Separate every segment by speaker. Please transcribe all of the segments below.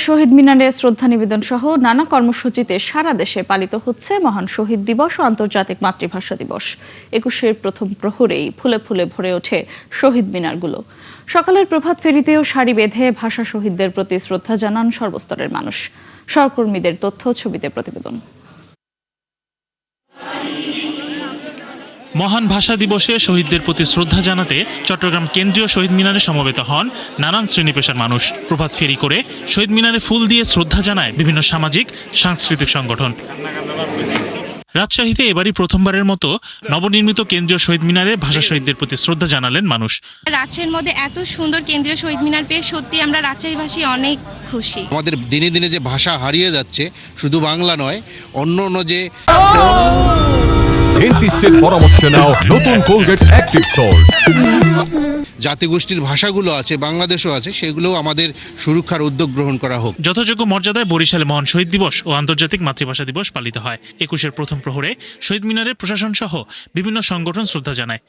Speaker 1: শহীদ মিনারে শ্রদ্ধা নিবেদন সহ নানা কর্মসূচিতে সারা দেশে পালিত হচ্ছে মহান শহীদ দিবস ও আন্তর্জাতিক মাতৃভাষা দিবস। ২১-এর প্রথম প্রহরেই ফুলে ফুলে ভরে ওঠে শহীদ মিনারগুলো। সকালের প্রভাত ফেরিতেও সারি বেঁধে ভাষা শহীদদের প্রতি শ্রদ্ধা জানান সর্বস্তরের মানুষ। সহকর্মীদের তথ্য ছবিতে প্রতিবেদন।
Speaker 2: মহান ভাষা দিবসে শহীদদের প্রতি শ্রদ্ধা জানাতে চট্টগ্রাম কেন্দ্রীয় শহীদ মিনারে সমবেত হন নানান শ্রেণী পেশার মানুষ। প্রভাত ফেরি করে শহীদ মিনারে ফুল দিয়ে শ্রদ্ধা জানায় বিভিন্ন সামাজিক সাংস্কৃতিক সংগঠন। রাজশাহীতে এবারই প্রথমবারের মতো নবনির্মিত কেন্দ্রীয় শহীদ মিনারে ভাষা শহীদদের প্রতি শ্রদ্ধা জানালেন মানুষ।
Speaker 3: রাজশাহীর মধ্যে এত সুন্দর কেন্দ্রীয় শহীদ মিনার পেয়ে সত্যি আমরা রাজশাহীবাসী অনেক খুশি।
Speaker 4: আমাদের দিনে দিনে যে ভাষা হারিয়ে যাচ্ছে, শুধু বাংলা নয়, অন্য যে
Speaker 5: ডেন্টিস্টের পরামর্শ নাও নতুন কোলগেট অ্যাক্টিভ সল্ট।
Speaker 4: জাতিগোষ্ঠীর ভাষাগুলো আছে, বাংলাদেশও আছে, সেগুলো আমাদের সুরক্ষার উদ্যোগ গ্রহণ করা হোক।
Speaker 2: যথাযোগ্য মর্যাদায় বরিশালে মহান শহীদ দিবস ও আন্তর্জাতিক মাতৃভাষা দিবস পালিত হয়। ২১-এর প্রথম প্রহরে শহীদ মিনারে প্রশাসন সহ বিভিন্ন সংগঠন শ্রদ্ধা জানায়।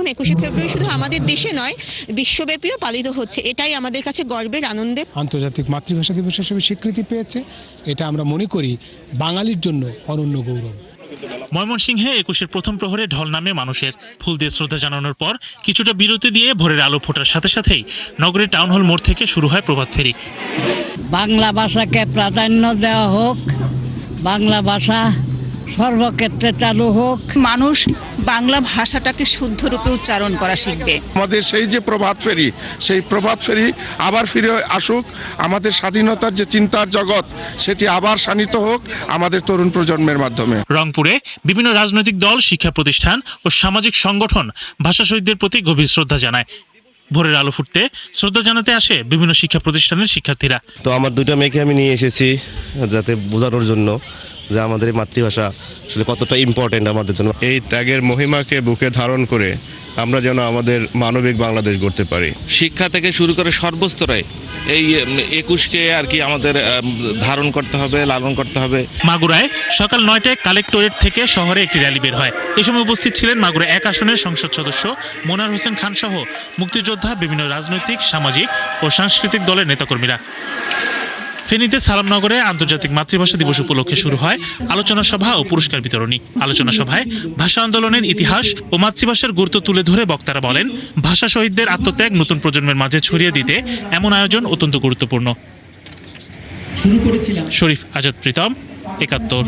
Speaker 6: ২১শে ফেব্রুয়ারি শুধু আমাদের দেশে নয়, বিশ্বব্যাপীও পালিত হচ্ছে। এটাই আমাদের কাছে গর্বের, আনন্দের।
Speaker 7: আন্তর্জাতিক মাতৃভাষা দিবস হিসেবে স্বীকৃতি পেয়েছে, এটা আমরা মনে করি বাঙালির জন্য অনন্য গৌরব।
Speaker 2: ময়মনসিংহে ২১-এর প্রথম প্রহরে ঢল নামে মানুষের। ফুল দিয়ে শ্রদ্ধা জানানোর পর কিছুটা বিরতি দিয়ে ভোরের আলো ফোটার সাথে সাথেই নগরের টাউন হল মোড় থেকে শুরু হয় প্রভাত ফেরি।
Speaker 8: বাংলা ভাষাকে প্রাধান্য দেওয়া হোক, বাংলা ভাষা সর্বক্ষেত্রে চালু হোক।
Speaker 6: মানুষ বাংলা ভাষাটাকে শুদ্ধ রূপে উচ্চারণ করা শিখবে।
Speaker 9: আমাদের সেই যে প্রভাত ফেরি, সেই প্রভাত ফেরি আবার ফিরে আসুক। আমাদের স্বাধীনতার যে চিন্তার জগৎ, সেটি আবার শানিত হোক আমাদের তরুণ প্রজন্মের মাধ্যমে।
Speaker 2: রংপুরে বিভিন্ন রাজনৈতিক দল, শিক্ষা প্রতিষ্ঠান ও সামাজিক সংগঠন ভাষা শহীদদের প্রতি গভীর শ্রদ্ধা জানায়। ভোরের আলো ফুটতে শ্রদ্ধা জানাতে আসে বিভিন্ন শিক্ষা প্রতিষ্ঠানের শিক্ষার্থীরা।
Speaker 10: তো আমার দুইটা মেয়েকে আমি নিয়ে এসেছি যাতে বোঝানোর জন্য যে আমাদের মাতৃভাষা আসলে কতটা ইম্পর্টেন্ট আমাদের জন্য।
Speaker 9: এই ত্যাগের মহিমাকে বুকে ধারণ করে আমরা যেন আমাদের মানবিক বাংলাদেশ গড়তে পারি।
Speaker 11: শিক্ষা থেকে শুরু করে সর্বস্তরে এই ২১কে আর কি আমাদের ধারণ করতে হবে, লালন করতে হবে।
Speaker 2: মাগুরায় সকাল ৯টায় কালেক্টরেট থেকে শহরে একটি র্যালি বের হয়। এই সময় উপস্থিত ছিলেন মাগুরা ১ আসনের সংসদ সদস্য মোনার হোসেন খান সহ মুক্তিযোদ্ধা, বিভিন্ন রাজনৈতিক, সামাজিক ও সাংস্কৃতিক দলের নেতাকর্মীরা। ফেনীতে সালামনগরে আন্তর্জাতিক মাতৃভাষা দিবস উপলক্ষে শুরু হয় আলোচনা সভা ও পুরস্কার বিতরণী। আলোচনা সভায় ভাষা আন্দোলনের ইতিহাস ও মাতৃভাষার গুরুত্ব তুলে ধরে বক্তারা বলেন, ভাষা শহীদদের আত্মত্যাগ নতুন প্রজন্মের মাঝে ছড়িয়ে দিতে এমন আয়োজন অত্যন্ত গুরুত্বপূর্ণ। শরীফ আজাদ প্রীতম, ৭১।